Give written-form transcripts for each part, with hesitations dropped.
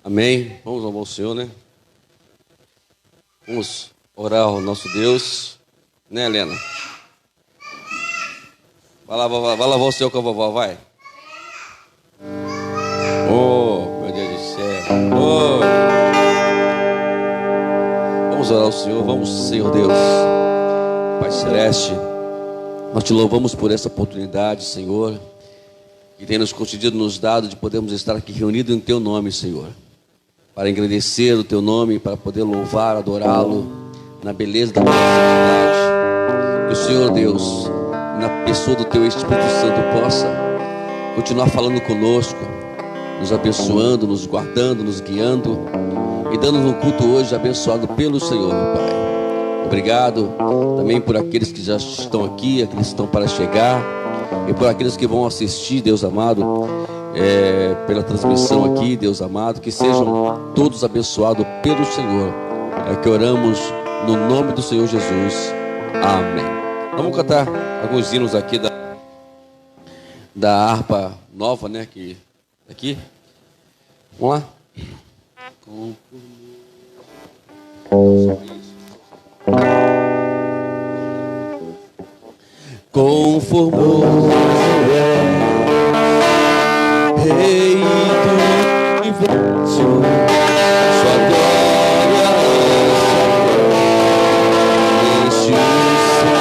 Amém. Vamos ao bom Senhor, né? Vamos orar ao nosso Deus. Né, Helena? Vai lá, o Senhor com a vovó, vai. Oh, meu Deus do céu. Oh. Vamos orar ao Senhor. Vamos, Senhor Deus. Pai Celeste, nós te louvamos por essa oportunidade, Senhor, que tem nos concedido, nos dado de podermos estar aqui reunidos em Teu nome, Senhor, para engrandecer o Teu nome, para poder louvar, adorá-lo na beleza da Tua santidade. E o Senhor Deus, na pessoa do Teu Espírito Santo, possa continuar falando conosco, nos abençoando, nos guardando, nos guiando e dando-nos um culto hoje abençoado pelo Senhor, meu Pai. Obrigado também por aqueles que já estão aqui, aqueles que estão para chegar, e por aqueles que vão assistir, Deus amado, pela transmissão aqui, Deus amado, que sejam todos abençoados pelo Senhor. É que oramos no nome do Senhor Jesus. Amém. Vamos cantar alguns hinos aqui da harpa nova, né? Aqui. Vamos lá. Conformoso Rei do universo, sua glória enche o céu,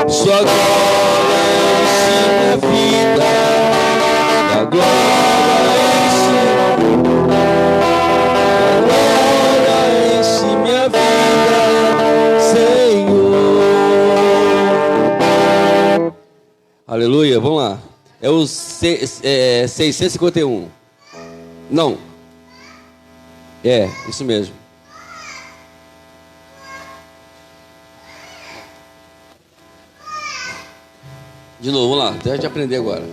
sua glória enche minha vida, da glória enche minha vida, Senhor. Aleluia, vamos lá. É o 651. Não. É, isso mesmo. De novo, vamos lá. Deixa eu aprender agora.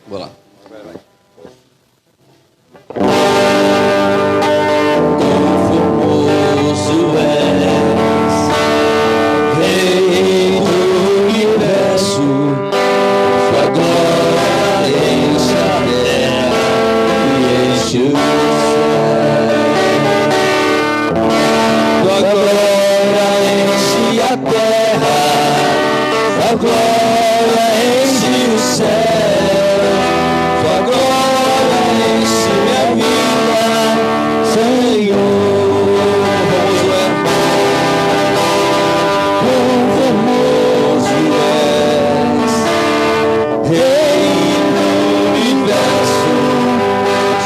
Bora lá. Conformoso és, Rei do universo, sua glória enche a terra e enche o céu. Sua glória enche a terra, sua glória enche o céu.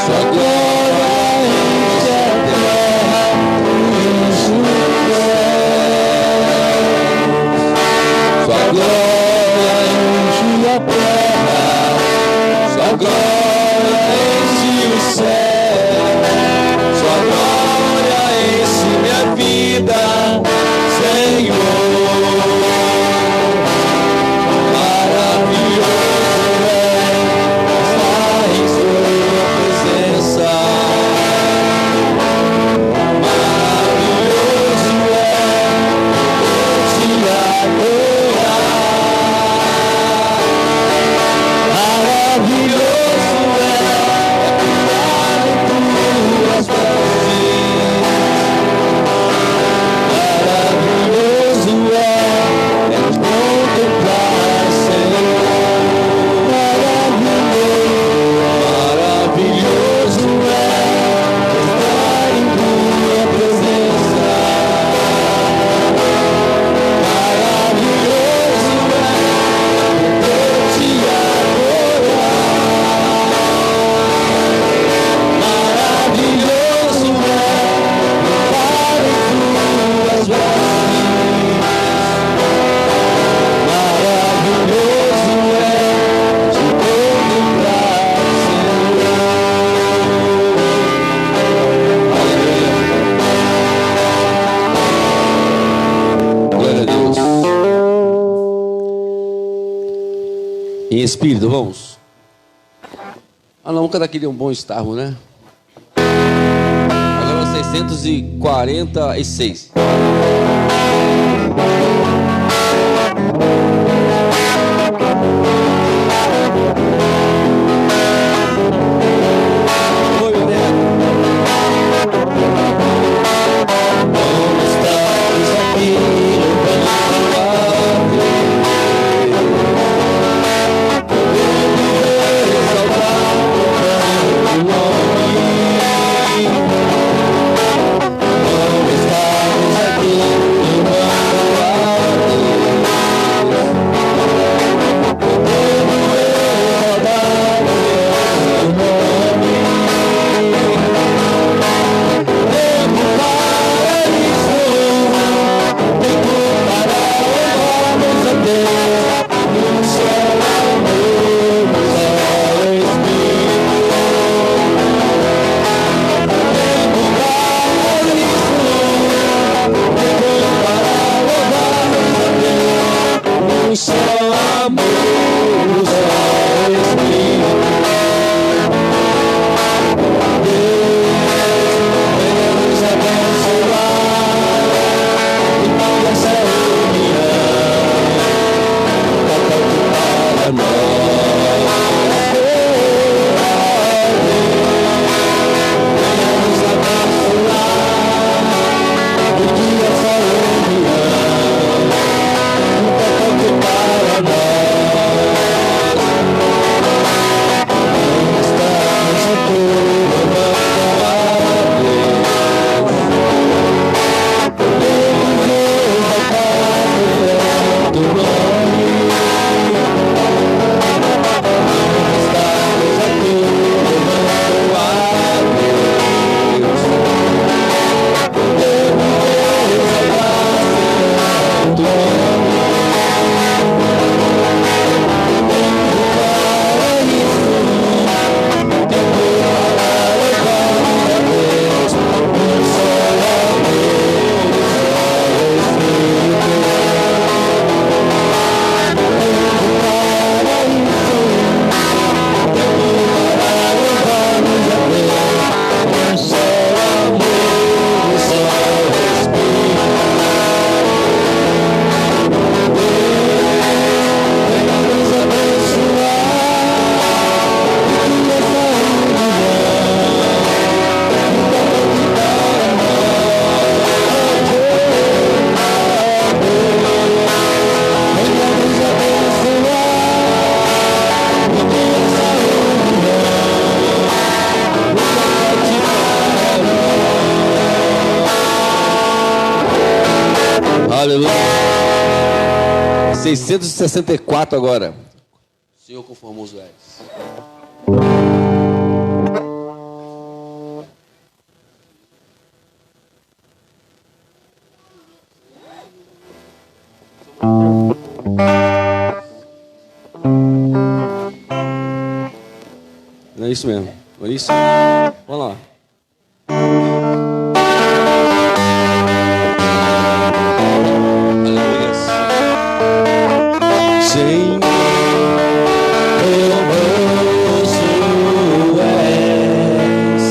Sua glória espírito, vamos. Ah não, cada aquele é um bom estarro, né? Agora 646. Aleluia. 664 agora. O Senhor conformou os velhos. Não é isso mesmo. Não é isso? Vamos lá. Senhor, poderoso és,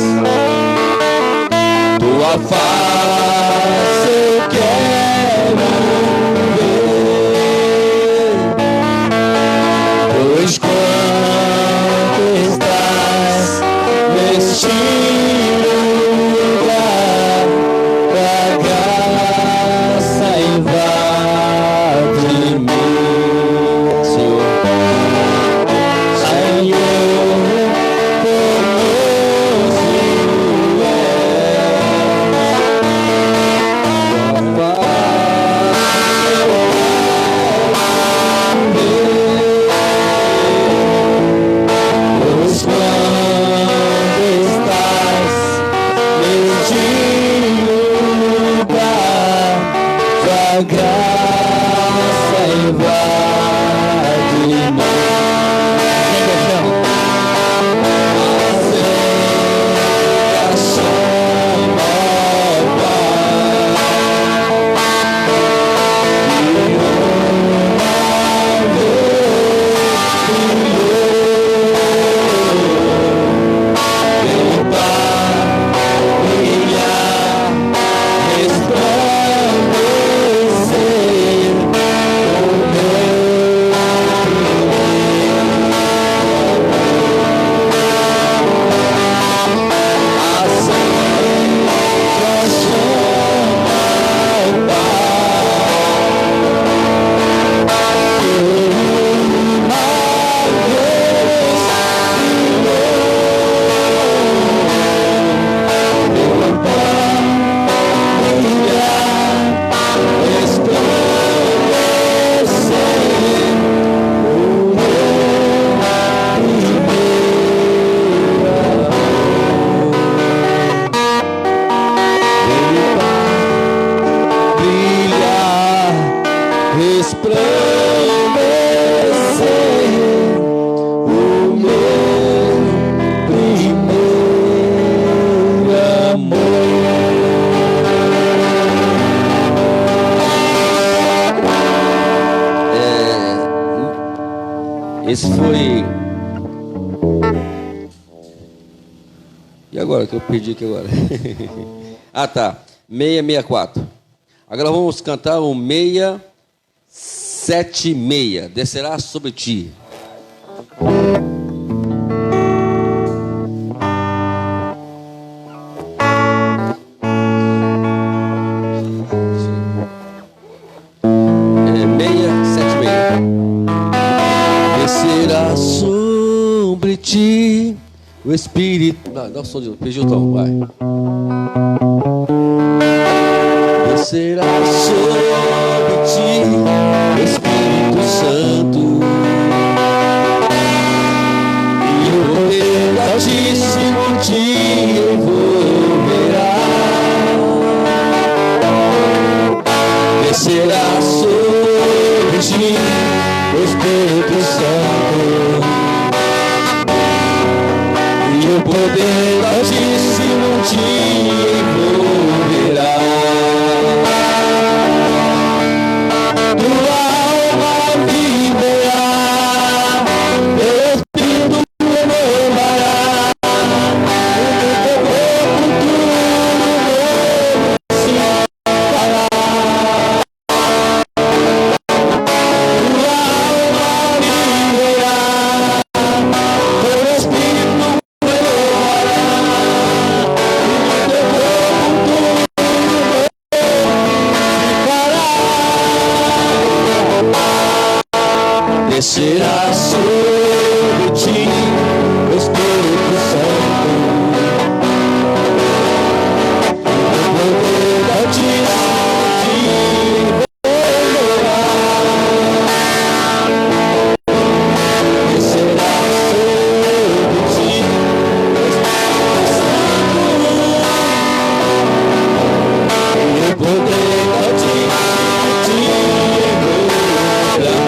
tua face eu quero ver, pois quando estás neste lugar, tua graça invade mim. Está Esse foi... E agora, que eu perdi aqui agora? Ah, tá. 664. Agora vamos cantar o 676. Descerá sobre ti. Descerá sobre ti o Espírito. Não, dá o som de novo. Perdi o tom, vai. Descerá sobre ti o Espírito Santo, e o poder do Altíssimo te envolverá. Descerá sobre ti o Espírito Santo, e o poder do Altíssimo te envolverá. Tua alma viverá, teu espírito renovará, o teu corpo tudo se fará. Tua alma viverá, teu espírito renovará, o teu corpo descerá sobre ti o Espírito Santo, o poder do Altíssimo te envolverá. Descerá sobre ti o Espírito Santo, e o poder do Altíssimo te envolverá.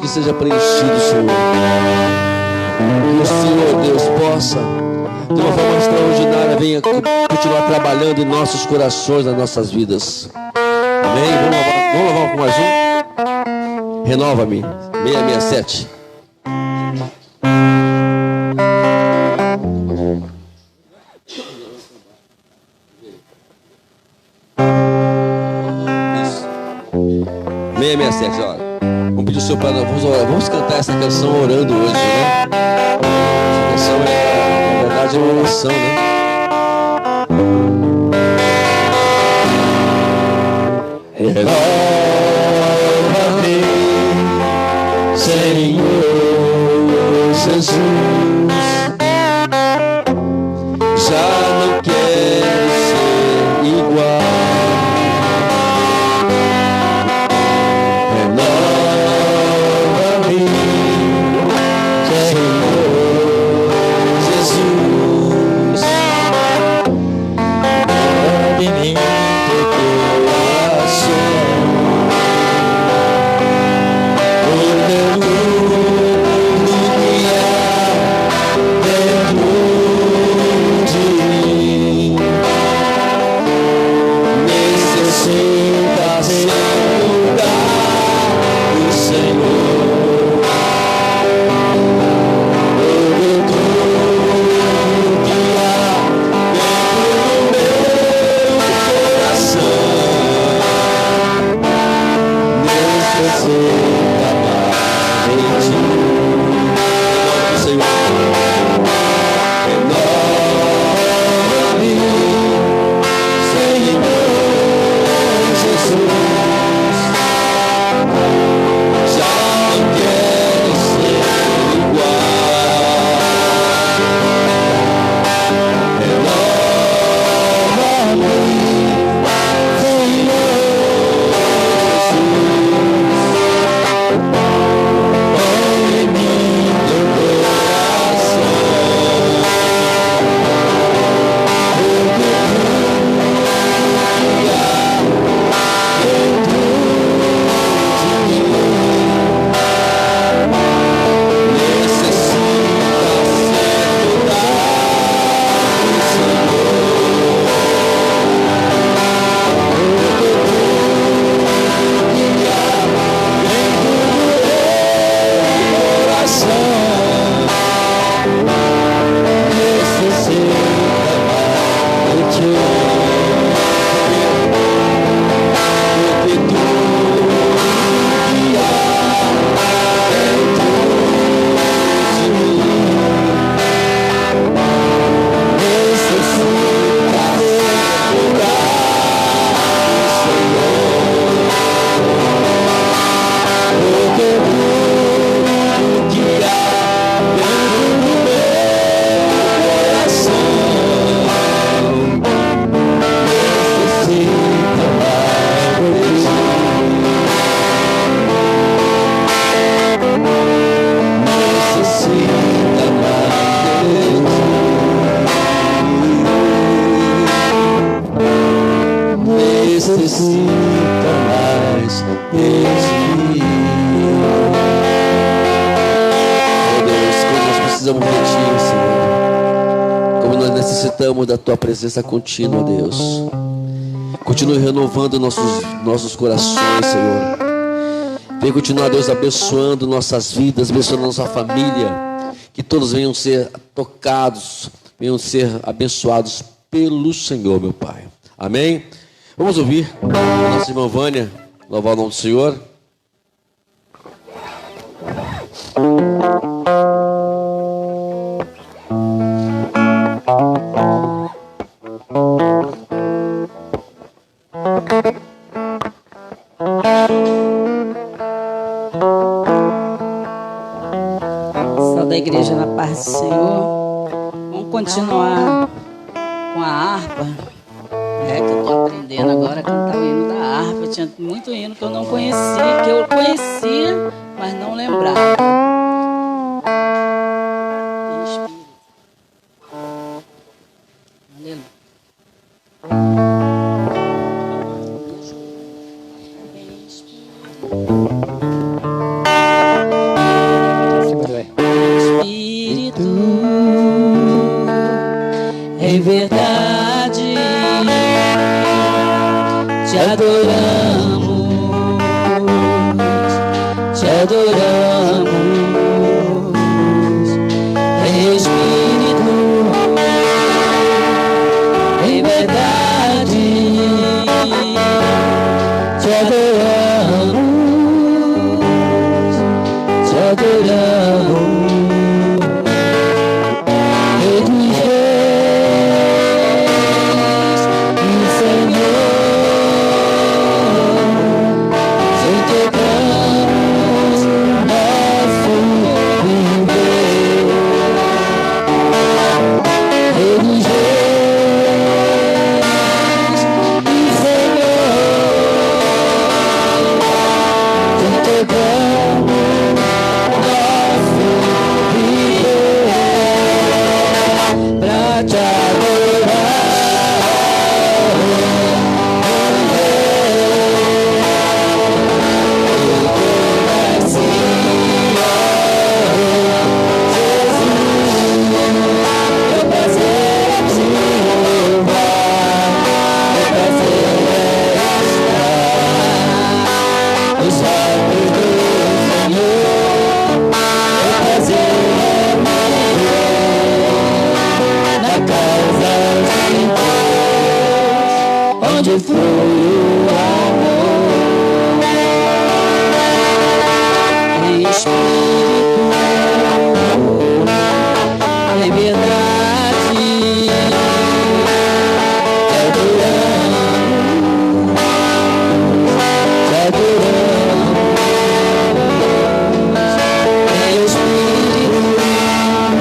Que seja preenchido, Senhor. Que o Senhor, Deus, possa, de uma forma extraordinária, venha continuar trabalhando em nossos corações, nas nossas vidas. Amém? Vamos lavar com mais um? Renova-me. 667. 667, ó. Vamos pedir o Senhor para nós. Vamos cantar essa canção orando hoje, né? Essa canção na verdade, é uma oração, né? Renova-me, Senhor Jesus. Já não quero ser igual. Renova-me, Senhor Jesus. Move em mim teu coração. Necessita mais de ti. Oh Deus, como nós precisamos de ti, Senhor. Como nós necessitamos da tua presença contínua, Deus. Continue renovando nossos corações, Senhor. Vem continuar, Deus, abençoando nossas vidas, abençoando nossa família. Que todos venham ser tocados, venham ser abençoados pelo Senhor, meu Pai. Amém? Vamos ouvir a nossa irmã Vânia louvar o nome do Senhor. Sal da igreja na paz do Senhor. Vamos continuar com a harpa. Que eu estou aprendendo agora a cantar o hino da harpa. Tinha muito hino que eu não conhecia, que eu conhecia, mas não lembrava. Espírito. Espírito, em verdade te adoramos, te adoramos, Espírito, em verdade te adoramos, adoramos, Rei dos Reis e Senhor, te entregamos nosso viver. Rei dos Reis e Senhor, te entregamos nosso viver pra te onde foi o amor, em espírito, em verdade, te adoramos, em espírito, em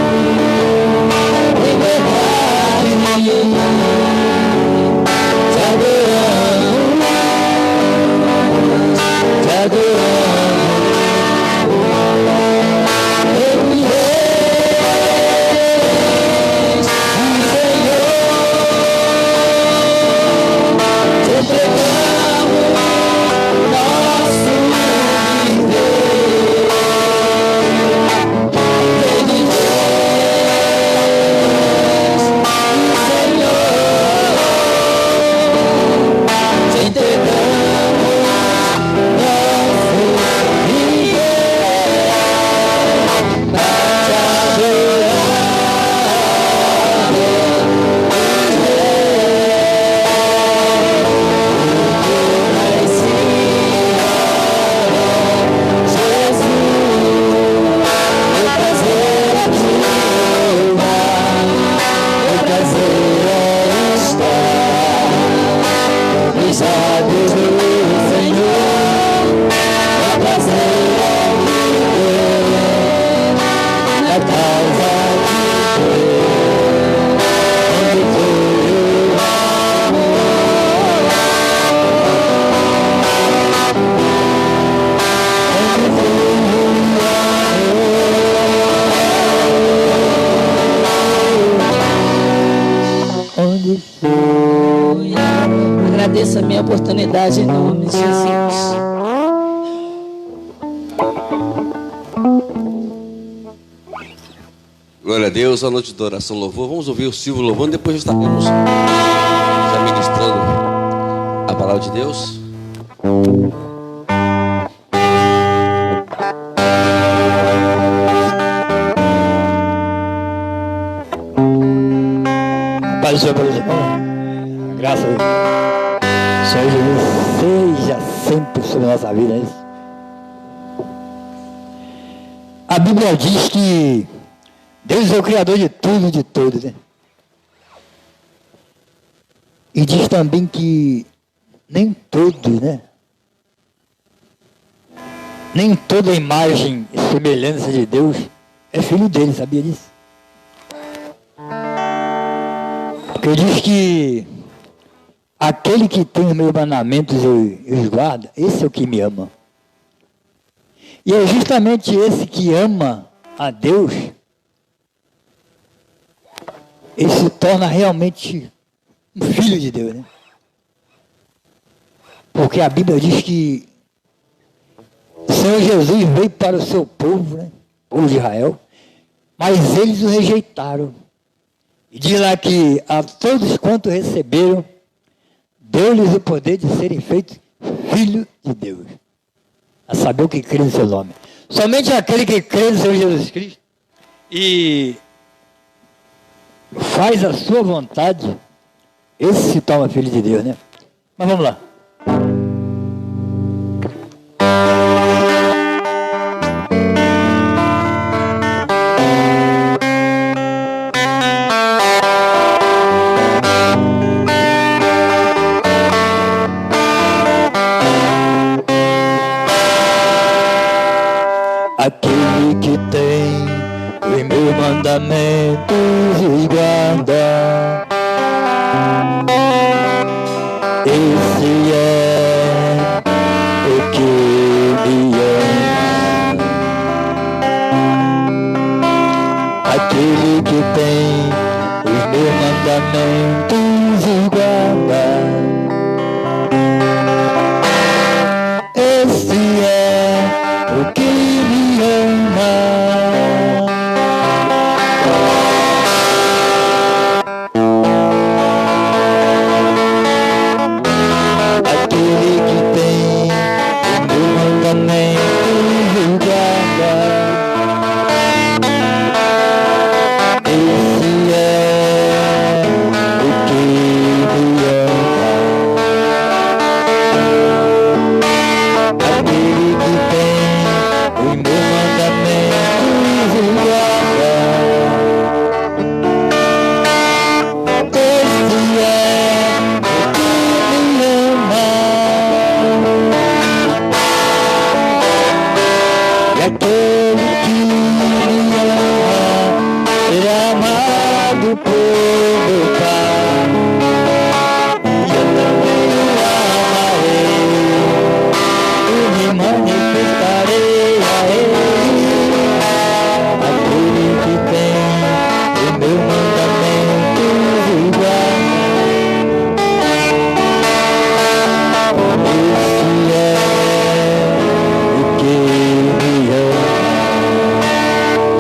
verdade. Agradeço a minha oportunidade em nome de Jesus. Glória a Deus, a noite de oração, louvor. Vamos ouvir o Silvio louvando, depois estaremos já ministrando a palavra de Deus. Paz do Senhor pelos irmãos. Graças a Deus. Senhor Jesus seja sempre sobre a nossa vida, é isso? A Bíblia diz que Deus é o Criador de tudo e de todos, né? E diz também que nem todos, né? Nem toda imagem e semelhança de Deus é filho dele, sabia disso? Porque diz que aquele que tem os meus mandamentos e os guarda, esse é o que me ama. E é justamente esse que ama a Deus, ele se torna realmente um filho de Deus, né? Porque a Bíblia diz que o Senhor Jesus veio para o seu povo, né? O povo de Israel, mas eles o rejeitaram. E diz lá que a todos quanto receberam, deu-lhes o poder de serem feitos filhos de Deus. A saber o que crê no seu nome. Somente aquele que crê no Senhor Jesus Cristo e faz a sua vontade, esse se torna filho de Deus, né? Mas vamos lá. aquele que tem os meus mandamentos e guarda. Esse é o que me ama. Aquele que tem os meus mandamentos e guarda. Esse é o que me ama. Aquele que tem o meu mandamento e guarda. Esse é o que me ama. Aquele que tem o meu mandamento e guarda. Esse é o que me ama. E aquele que me ama será amado por meu Pai. E eu também o amarei e me manifestarei a Ele. Aquele que tem o meu mandamento e guarda. Esse é o que me ama.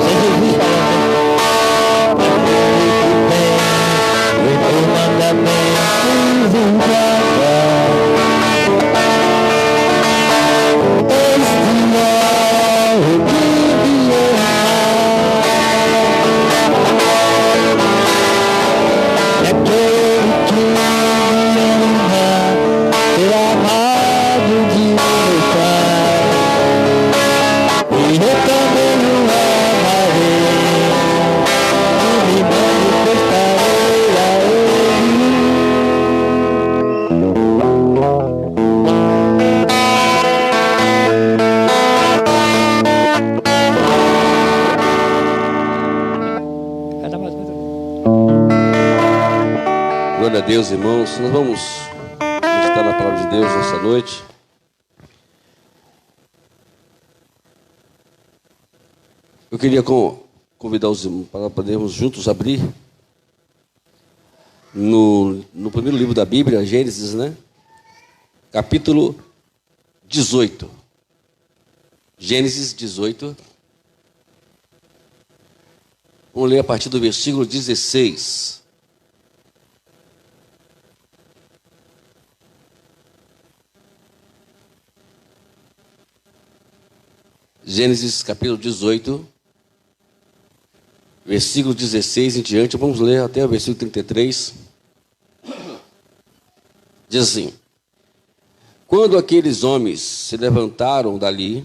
Sem Jesus falando, aquele que tem os meus mandamentos e guarda. Esse é o que me ama. E aquele que me ama será amado de meu Pai. E eu também o amarei e me manifestarei a Ele. Canta mais coisa. Glória a Deus, irmãos. Nós vamos meditar na palavra de Deus nessa noite. Eu queria convidar os irmãos para podermos juntos abrir no primeiro livro da Bíblia, Gênesis, né? Capítulo 18. Gênesis 18. Vamos ler a partir do versículo 16. Gênesis capítulo 18, versículo 16 em diante. Vamos ler até o versículo 33. Diz assim: quando aqueles homens se levantaram dali,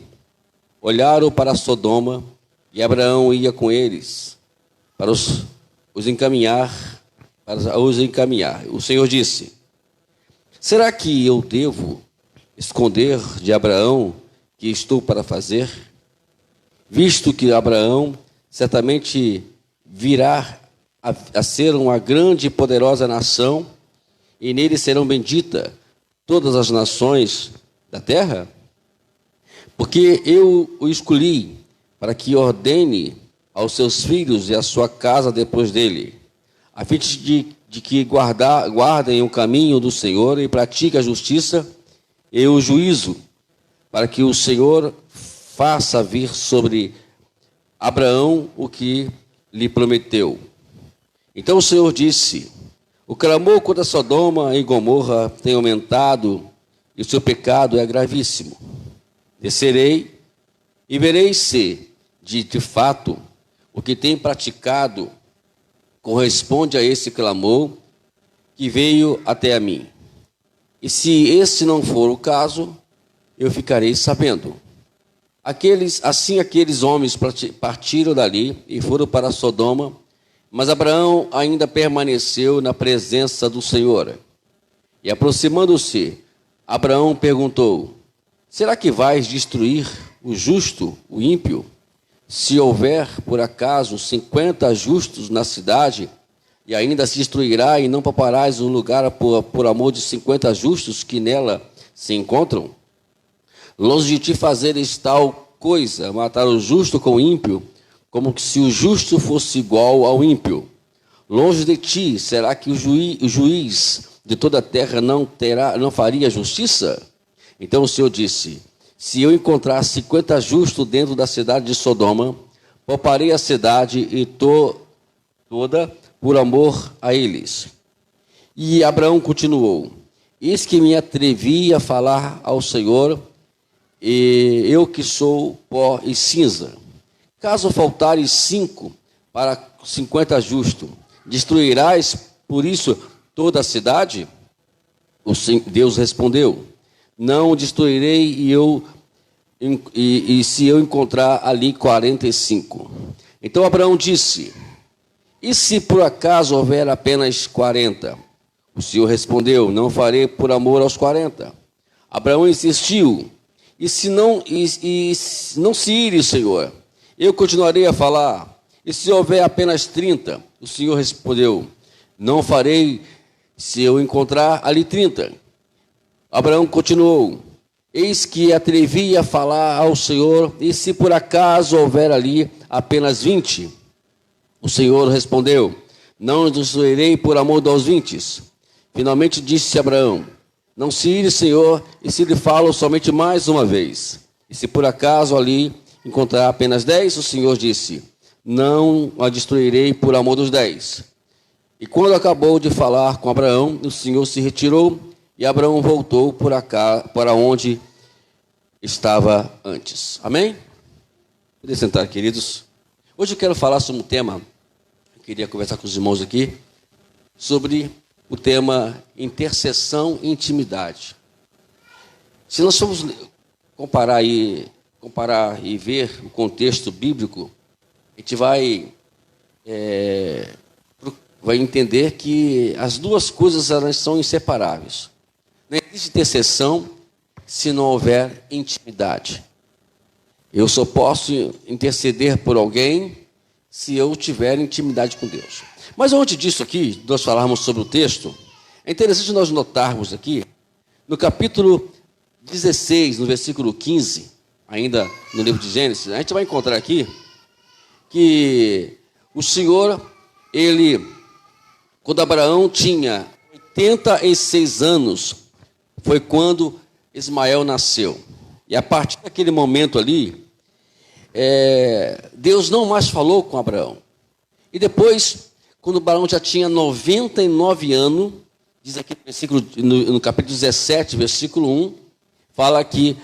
olharam para Sodoma, e Abraão ia com eles para os encaminhar. O Senhor disse: será que eu devo esconder de Abraão que estou para fazer? Visto que Abraão certamente virá a ser uma grande e poderosa nação, e nele serão benditas todas as nações da terra? Porque eu o escolhi para que ordene aos seus filhos e à sua casa depois dele, a fim de que guardem o caminho do Senhor e pratiquem a justiça e o juízo, para que o Senhor faça vir sobre Abraão o que lhe prometeu. Então o Senhor disse: o clamor contra Sodoma e Gomorra tem aumentado, e o seu pecado é gravíssimo. Descerei e verei se, de fato, o que tem praticado corresponde a esse clamor que veio até a mim. E se esse não for o caso, eu ficarei sabendo. Assim aqueles homens partiram dali e foram para Sodoma, mas Abraão ainda permaneceu na presença do Senhor. E aproximando-se, Abraão perguntou: será que vais destruir o justo, o ímpio? Se houver, por acaso, 50 justos na cidade, e ainda se destruirá, e não pouparás o lugar por amor de 50 justos que nela se encontram? Longe de ti fazeres tal coisa, matar o justo com o ímpio, como que se o justo fosse igual ao ímpio. Longe de ti, será que o juiz de toda a terra não faria justiça? Então o Senhor disse: se eu encontrar 50 justos dentro da cidade de Sodoma, pouparei a cidade e toda por amor a eles. E Abraão continuou: eis que me atrevi a falar ao Senhor, e eu que sou pó e cinza. Caso faltarem 5 para 50 justos, destruirás por isso toda a cidade? Deus respondeu: não destruirei, e se eu encontrar ali 45. Então Abraão disse: e se por acaso houver apenas 40? O Senhor respondeu: não farei por amor aos 40. Abraão insistiu: e se não se ire, Senhor, eu continuarei a falar. E se houver apenas 30? O Senhor respondeu: não farei se eu encontrar ali 30. Abraão continuou: eis que atrevi a falar ao Senhor, e se por acaso houver ali apenas 20? O Senhor respondeu: não destruirei por amor dos 20. Finalmente disse Abraão: não se ire, Senhor, e se lhe falo somente mais uma vez. E se por acaso ali encontrar apenas 10, o Senhor disse: não a destruirei por amor dos 10. E quando acabou de falar com Abraão, o Senhor se retirou, e Abraão voltou para onde estava antes. Amém? Podem sentar, queridos. Hoje eu quero falar sobre um tema, eu queria conversar com os irmãos aqui, sobre o tema intercessão e intimidade. Se nós formos comparar e ver o contexto bíblico, a gente vai entender que as duas coisas elas são inseparáveis. Não existe intercessão se não houver intimidade. Eu só posso interceder por alguém se eu tiver intimidade com Deus. Mas antes disso aqui, nós falarmos sobre o texto, é interessante nós notarmos aqui, no capítulo 16, no versículo 15, ainda no livro de Gênesis, a gente vai encontrar aqui que o Senhor, quando Abraão tinha 86 anos, foi quando Ismael nasceu. E a partir daquele momento ali, Deus não mais falou com Abraão. E depois, quando Abraão já tinha 99 anos, diz aqui no capítulo 17, versículo 1, fala que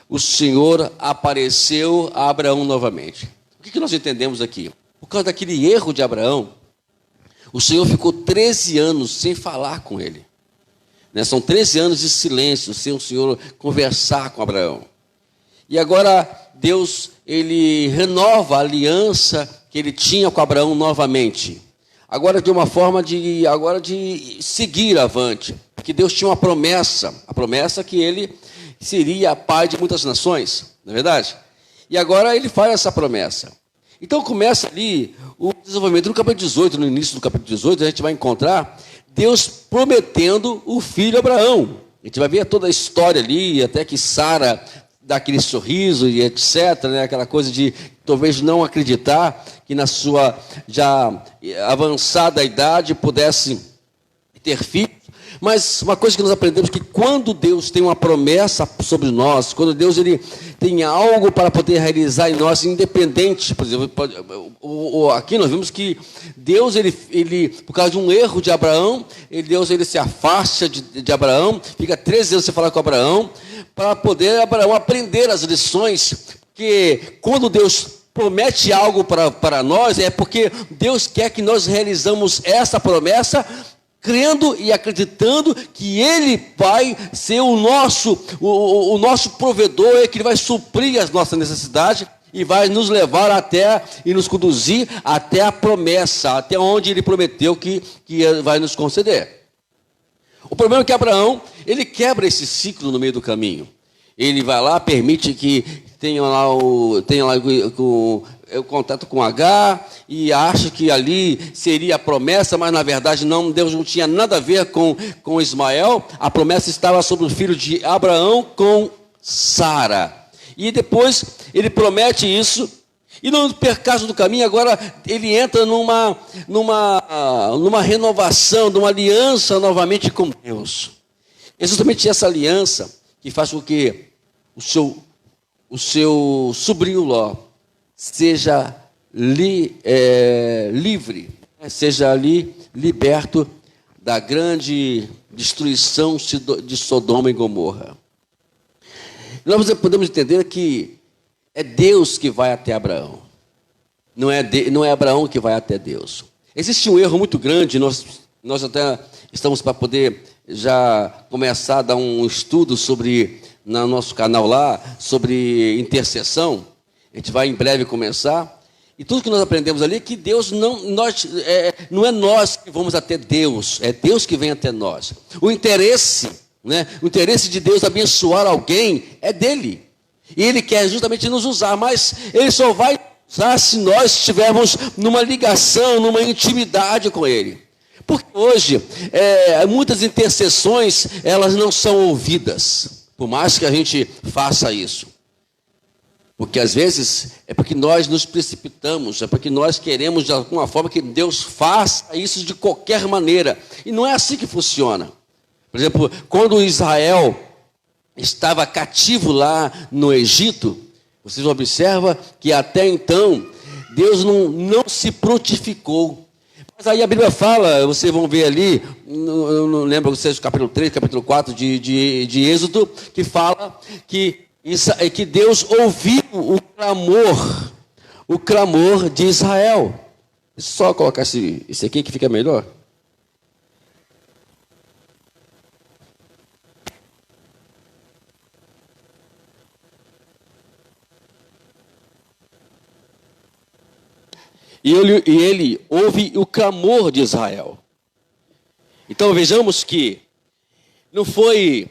o Senhor apareceu a Abraão novamente. O que nós entendemos aqui? Por causa daquele erro de Abraão, o Senhor ficou 13 anos sem falar com ele. São 13 anos de silêncio, sem o Senhor conversar com Abraão. E agora Deus, ele renova a aliança que ele tinha com Abraão novamente. Agora de uma forma de seguir avante. Porque Deus tinha uma promessa, a promessa que ele seria pai de muitas nações, não é verdade? E agora ele faz essa promessa. Então começa ali o desenvolvimento. No capítulo 18, no início do capítulo 18, a gente vai encontrar Deus prometendo o filho Abraão. A gente vai ver toda a história ali, até que Sara dá aquele sorriso e etc., aquela coisa de talvez não acreditar que na sua já avançada idade pudesse ter filho. Mas uma coisa que nós aprendemos que quando Deus tem uma promessa sobre nós, quando Deus ele tem algo para poder realizar em nós, independente, por exemplo, aqui nós vimos que Deus, ele por causa de um erro de Abraão, Deus ele se afasta de Abraão, fica 13 anos sem falar com Abraão, para poder Abraão aprender as lições, que quando Deus promete algo para nós, é porque Deus quer que nós realizamos essa promessa, crendo e acreditando que Ele vai ser o nosso provedor, e que Ele vai suprir as nossas necessidades e vai nos levar até e nos conduzir até a promessa, até onde Ele prometeu que vai nos conceder. O problema é que Abraão, ele quebra esse ciclo no meio do caminho. Ele vai lá, permite que tenha lá o contato com H e acha que ali seria a promessa, mas na verdade não, Deus não tinha nada a ver com Ismael. A promessa estava sobre o filho de Abraão com Sara. E depois ele promete isso, e no percurso do caminho agora ele entra numa renovação, numa aliança novamente com Deus. É justamente essa aliança que faz com que o seu sobrinho Ló seja livre, seja ali liberto da grande destruição de Sodoma e Gomorra. Nós podemos entender que é Deus que vai até Abraão, não é Abraão que vai até Deus. Existe um erro muito grande, nós até estamos para poder já começar a dar um estudo no nosso canal lá, sobre intercessão. A gente vai em breve começar. E tudo que nós aprendemos ali é que Deus não é nós que vamos até Deus, é Deus que vem até nós. O interesse de Deus abençoar alguém é dele. E ele quer justamente nos usar, mas ele só vai usar se nós estivermos numa ligação, numa intimidade com ele. Porque hoje, muitas intercessões, elas não são ouvidas, por mais que a gente faça isso. Porque às vezes é porque nós nos precipitamos, é porque nós queremos de alguma forma que Deus faça isso de qualquer maneira. E não é assim que funciona. Por exemplo, quando Israel estava cativo lá no Egito, vocês observam que até então Deus não se prontificou. Mas aí a Bíblia fala, vocês vão ver ali, não lembro vocês, capítulo 3, capítulo 4 de Êxodo, que fala que Deus ouviu o clamor de Israel. Só colocar esse aqui que fica melhor. E ele ouve o clamor de Israel. Então vejamos que não foi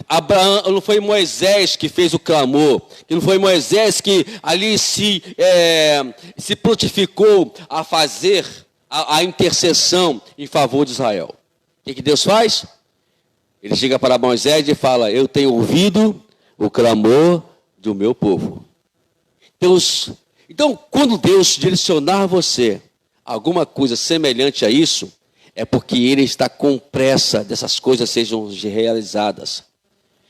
Abraão, não foi Moisés que fez o clamor, que não foi Moisés que ali se prontificou a fazer a intercessão em favor de Israel. O que Deus faz? Ele chega para Moisés e fala: eu tenho ouvido o clamor do meu povo. Então, quando Deus direcionar você a alguma coisa semelhante a isso, é porque Ele está com pressa dessas coisas sejam realizadas.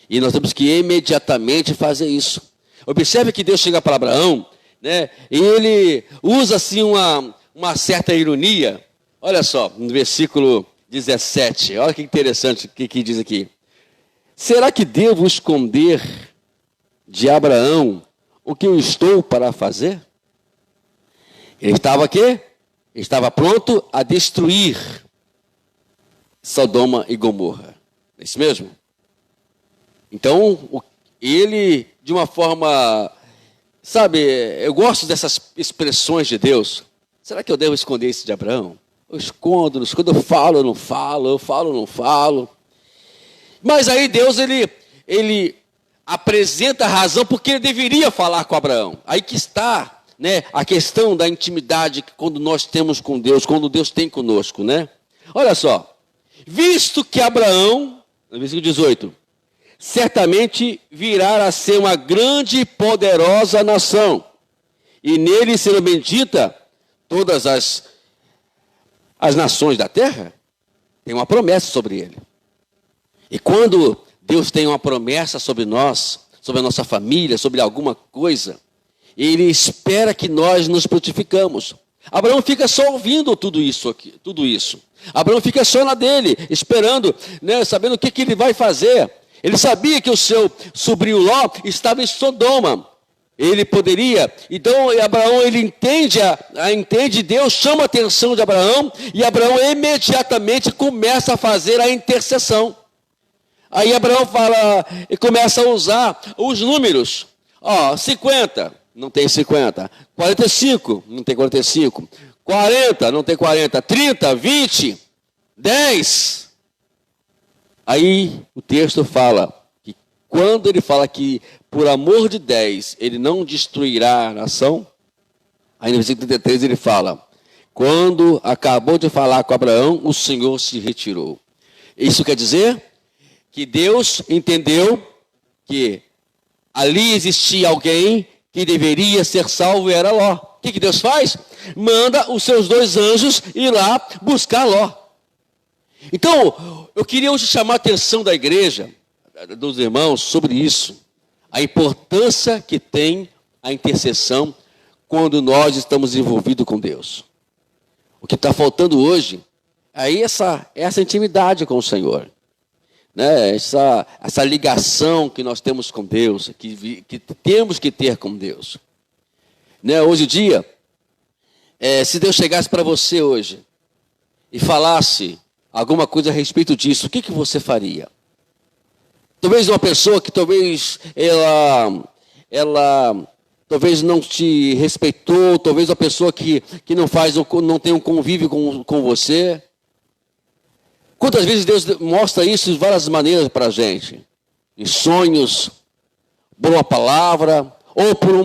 E nós temos que imediatamente fazer isso. Observe que Deus chega para Abraão, né, e Ele usa assim uma certa ironia. Olha só, no versículo 17, olha que interessante o que diz aqui. Será que devo esconder de Abraão o que eu estou para fazer? Ele estava aqui, estava pronto a destruir Sodoma e Gomorra. É isso mesmo? Então, ele, de uma forma, sabe, eu gosto dessas expressões de Deus. Será que eu devo esconder isso de Abraão? Eu escondo, quando eu falo, eu não falo, eu falo, eu não falo. Mas aí Deus, ele apresenta a razão porque ele deveria falar com Abraão. Aí que está, né, a questão da intimidade que quando nós temos com Deus, quando Deus tem conosco, né? Olha só, visto que Abraão, no versículo 18, certamente virá a ser uma grande e poderosa nação, e nele serão benditas todas as nações da terra. Tem uma promessa sobre ele. E quando Deus tem uma promessa sobre nós, sobre a nossa família, sobre alguma coisa, Ele espera que nós nos prontificamos. Abraão fica só ouvindo tudo isso. Abraão fica só na dele, esperando, né, sabendo o que ele vai fazer. Ele sabia que o seu sobrinho Ló estava em Sodoma. Ele poderia, então Abraão, ele entende, Deus chama a atenção de Abraão, e Abraão imediatamente começa a fazer a intercessão. Aí Abraão fala, e começa a usar os números. 50, não tem 50. 45, não tem 45. 40, não tem 40. 30, 20, 10. Aí o texto fala que quando ele fala que por amor de 10 ele não destruirá a nação, aí no versículo 33 ele fala, quando acabou de falar com Abraão, o Senhor se retirou. Isso quer dizer que Deus entendeu que ali existia alguém que deveria ser salvo e era Ló. O que Deus faz? Manda os seus 2 anjos ir lá buscar Ló. Então, eu queria hoje chamar a atenção da igreja, dos irmãos, sobre isso. A importância que tem a intercessão quando nós estamos envolvidos com Deus. O que está faltando hoje é essa intimidade com o Senhor. Né? Essa ligação que nós temos com Deus, que temos que ter com Deus. Né? Hoje em dia, se Deus chegasse para você hoje e falasse alguma coisa a respeito disso, o que você faria? Talvez uma pessoa que talvez ela talvez não te respeitou, talvez uma pessoa que não tem um convívio com você. Quantas vezes Deus mostra isso de várias maneiras para a gente? Em sonhos, por uma palavra, ou por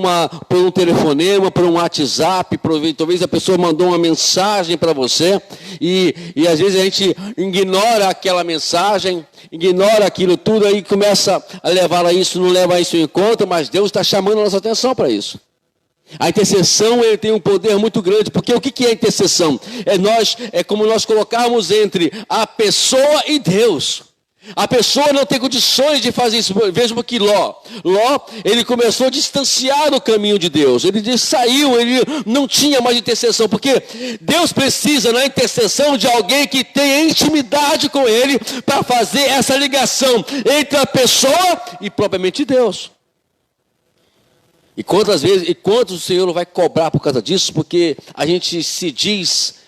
um telefonema, por um WhatsApp, talvez a pessoa mandou uma mensagem para você, e às vezes a gente ignora aquela mensagem, ignora aquilo tudo, aí começa a levar a isso, não leva isso em conta, mas Deus está chamando a nossa atenção para isso. A intercessão ele tem um poder muito grande, porque o que é a intercessão? É como nós colocarmos entre a pessoa e Deus. A pessoa não tem condições de fazer isso. Veja que Ló, ele começou a distanciar do caminho de Deus. Ele saiu, ele não tinha mais intercessão, porque Deus precisa na intercessão de alguém que tenha intimidade com ele para fazer essa ligação entre a pessoa e propriamente Deus. E quanto o Senhor vai cobrar por causa disso? Porque a gente se diz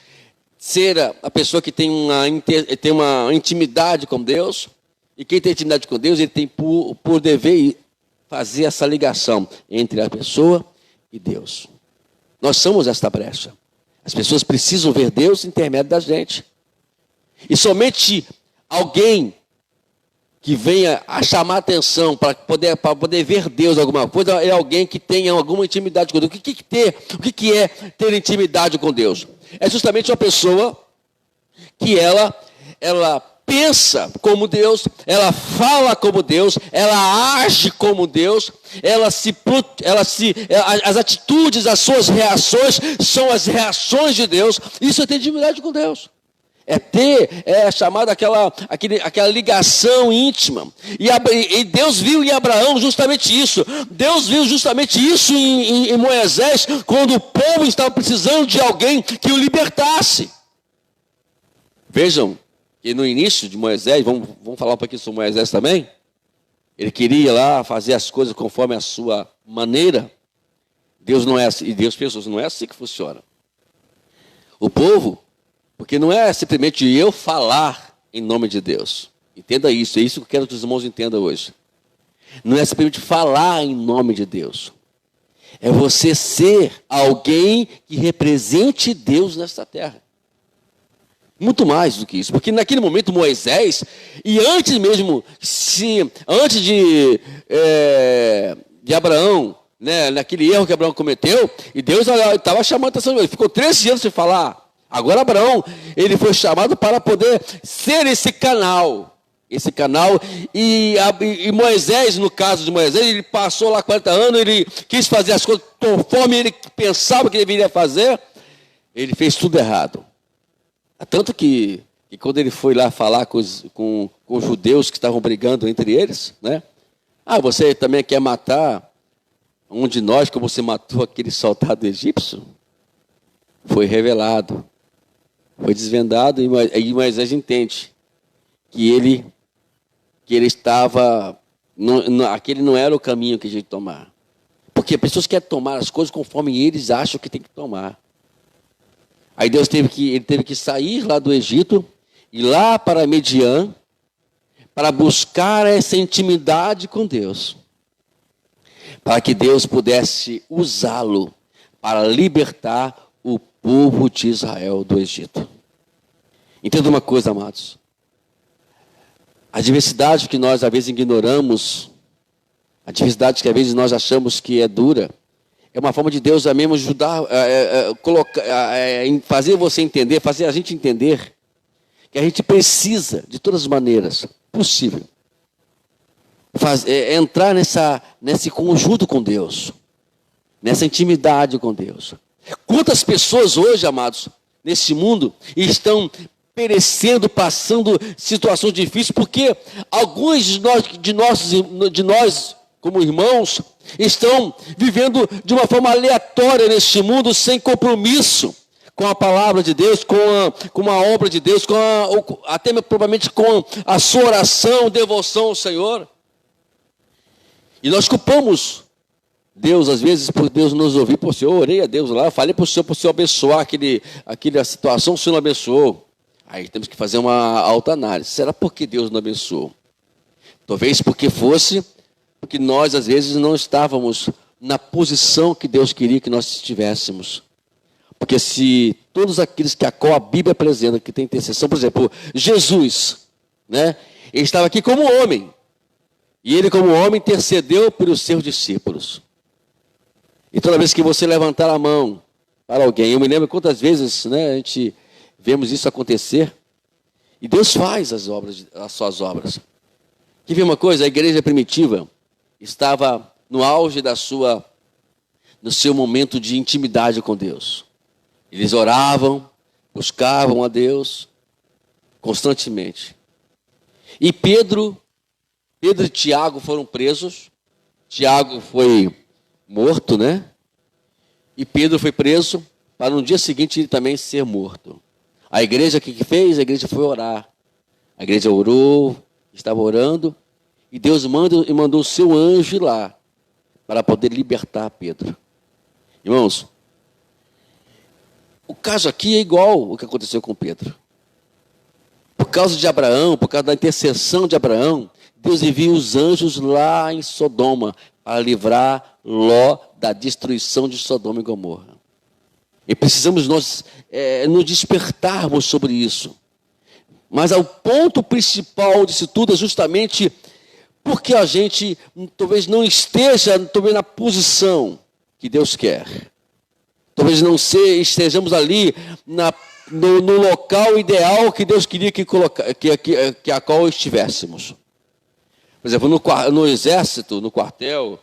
ser a pessoa que tem uma intimidade com Deus, e quem tem intimidade com Deus, ele tem por dever fazer essa ligação entre a pessoa e Deus. Nós somos esta brecha. As pessoas precisam ver Deus intermédio da gente. E somente alguém que venha a chamar a atenção para poder ver Deus alguma coisa, é alguém que tenha alguma intimidade com Deus. O que é ter intimidade com Deus? É justamente uma pessoa que ela pensa como Deus, ela fala como Deus, ela age como Deus, as atitudes, as suas reações são as reações de Deus. Isso é ter intimidade com Deus. É chamada aquela ligação íntima. E Deus viu em Abraão justamente isso. Deus viu justamente isso em Moisés, quando o povo estava precisando de alguém que o libertasse. Vejam que no início de Moisés, vamos falar um pouquinho sobre Moisés também. Ele queria lá fazer as coisas conforme a sua maneira. Deus não é assim, e Deus pensou, não é assim que funciona. O povo, porque não é simplesmente eu falar em nome de Deus. Entenda isso, é isso que eu quero que os irmãos entendam hoje. Não é simplesmente falar em nome de Deus. É você ser alguém que represente Deus nesta terra. Muito mais do que isso. Porque naquele momento Moisés, e antes de Abraão, né, naquele erro que Abraão cometeu, e Deus estava chamando a atenção, ele ficou 13 anos sem falar. Agora Abraão, ele foi chamado para poder ser esse canal, e Moisés, no caso de Moisés, ele passou lá 40 anos, ele quis fazer as coisas conforme ele pensava que deveria fazer, ele fez tudo errado. Tanto que quando ele foi lá falar com os judeus que estavam brigando entre eles, né? Você também quer matar um de nós, como você matou aquele soldado egípcio? Foi revelado. Foi desvendado e Moisés entende que ele estava, aquele não era o caminho que a gente tomar. Porque as pessoas querem tomar as coisas conforme eles acham que tem que tomar. Aí ele teve que sair lá do Egito, ir lá para Midian, para buscar essa intimidade com Deus. Para que Deus pudesse usá-lo para libertar o povo de Israel do Egito. Entenda uma coisa, amados. A diversidade que nós às vezes ignoramos A diversidade que às vezes nós achamos que é dura, é uma forma de Deus a mesmo ajudar, fazer você entender, fazer a gente entender que a gente precisa, de todas as maneiras possível, entrar nesse conjunto com Deus, nessa intimidade com Deus. Quantas pessoas hoje, amados, nesse mundo, estão perecendo, passando situações difíceis, porque alguns de nós como irmãos, estão vivendo de uma forma aleatória neste mundo, sem compromisso com a palavra de Deus, com a obra de Deus, até provavelmente com a sua oração, devoção ao Senhor. E nós culpamos Deus, às vezes, por Deus nos ouvir. Pô, Senhor, eu orei a Deus lá, falei para o Senhor abençoar aquela situação, o Senhor não abençoou. Aí temos que fazer uma autoanálise. Será porque Deus não abençoou? Talvez porque nós, às vezes, não estávamos na posição que Deus queria que nós estivéssemos. Porque se todos aqueles que a qual a Bíblia apresenta, que tem intercessão, por exemplo, Jesus, né? Ele estava aqui como homem. E ele, como homem, intercedeu pelos seus discípulos. E toda vez que você levantar a mão para alguém, eu me lembro quantas vezes, né, a gente vemos isso acontecer. E Deus faz as suas obras. Quer ver uma coisa? A igreja primitiva estava no auge no seu momento de intimidade com Deus. Eles oravam, buscavam a Deus constantemente. E Pedro e Tiago foram presos. Tiago foi morto, né? E Pedro foi preso para no dia seguinte ele também ser morto. A igreja, o que fez? A igreja foi orar. A igreja orou, estava orando. E Deus mandou o seu anjo lá para poder libertar Pedro. Irmãos, o caso aqui é igual o que aconteceu com Pedro. Por causa de Abraão, por causa da intercessão de Abraão, Deus envia os anjos lá em Sodoma para livrar Ló da destruição de Sodoma e Gomorra. E precisamos nós nos despertarmos sobre isso. Mas o ponto principal disso tudo é justamente porque a gente talvez não esteja na posição que Deus quer. Talvez não estejamos ali no local ideal que Deus queria que a qual estivéssemos. Por exemplo, no exército, no quartel,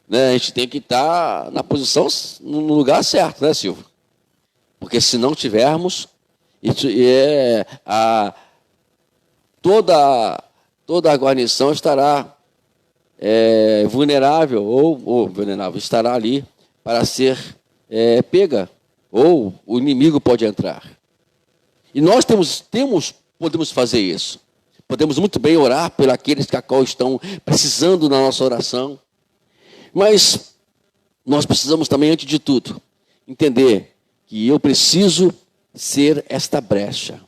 né, a gente tem que estar na posição, no lugar certo, né, Silvio? Porque se não tivermos, toda a guarnição estará vulnerável, ou vulnerável, estará ali para ser pega, ou o inimigo pode entrar. E nós podemos fazer isso. Podemos muito bem orar por aqueles que a qual estão precisando da nossa oração. Mas nós precisamos também, antes de tudo, entender que eu preciso ser esta brecha.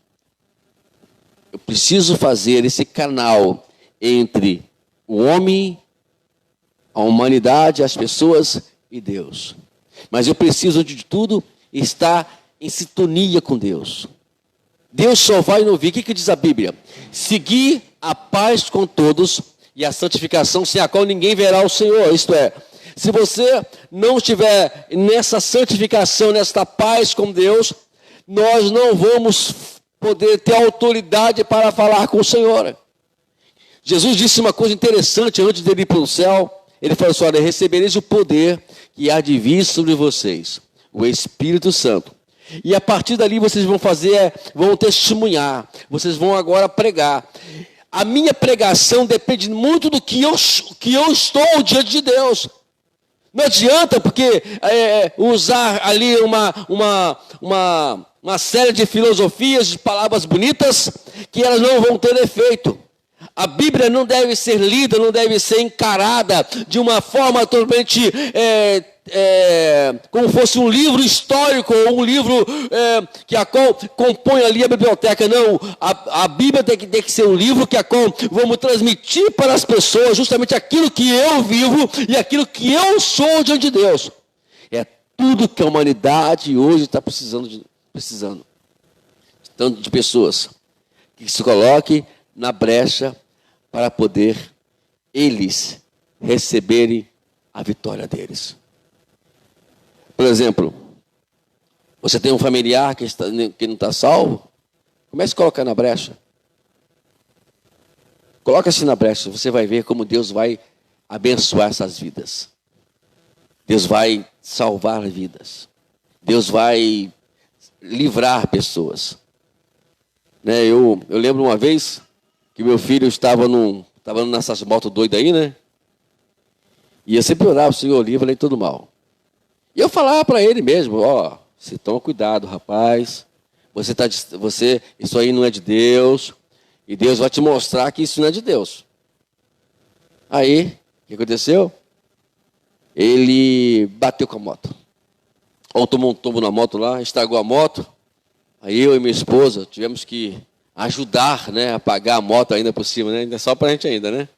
Eu preciso fazer esse canal entre o homem, a humanidade, as pessoas e Deus. Mas eu preciso, antes de tudo, estar em sintonia com Deus. Deus só vai ouvir. O que diz a Bíblia? Seguir a paz com todos e a santificação, sem a qual ninguém verá o Senhor. Isto é, se você não estiver nessa santificação, nesta paz com Deus, nós não vamos poder ter autoridade para falar com o Senhor. Jesus disse uma coisa interessante antes dele ir para o céu. Ele falou assim: olha, recebereis o poder que há de vir sobre vocês, o Espírito Santo. E a partir dali vocês vão testemunhar, vocês vão agora pregar. A minha pregação depende muito do que eu estou diante de Deus. Não adianta porque usar ali uma série de filosofias, de palavras bonitas, que elas não vão ter efeito. A Bíblia não deve ser lida, não deve ser encarada de uma forma totalmente como fosse um livro histórico, ou um livro que a qual compõe ali a biblioteca. Não, a Bíblia tem que ser um livro que a qual vamos transmitir para as pessoas justamente aquilo que eu vivo e aquilo que eu sou diante de Deus. É tudo que a humanidade hoje está precisando. Tanto de pessoas que se coloquem na brecha para poder eles receberem a vitória deles. Por exemplo, você tem um familiar que não está salvo, comece a colocar na brecha. Coloca-se na brecha, você vai ver como Deus vai abençoar essas vidas. Deus vai salvar vidas. Deus vai livrar pessoas. Né, eu lembro uma vez que meu filho estava nessas motos doidas aí, né? E eu sempre orava, Senhor, livra-lhe todo mal. E eu falava para ele mesmo, ó, você toma cuidado, rapaz. Isso aí não é de Deus. E Deus vai te mostrar que isso não é de Deus. Aí, o que aconteceu? Ele bateu com a moto. Ou tomou um tombo na moto lá, estragou a moto. Aí eu e minha esposa tivemos que ajudar, né, a pagar a moto ainda por cima, né? Ainda só para a gente ainda, né?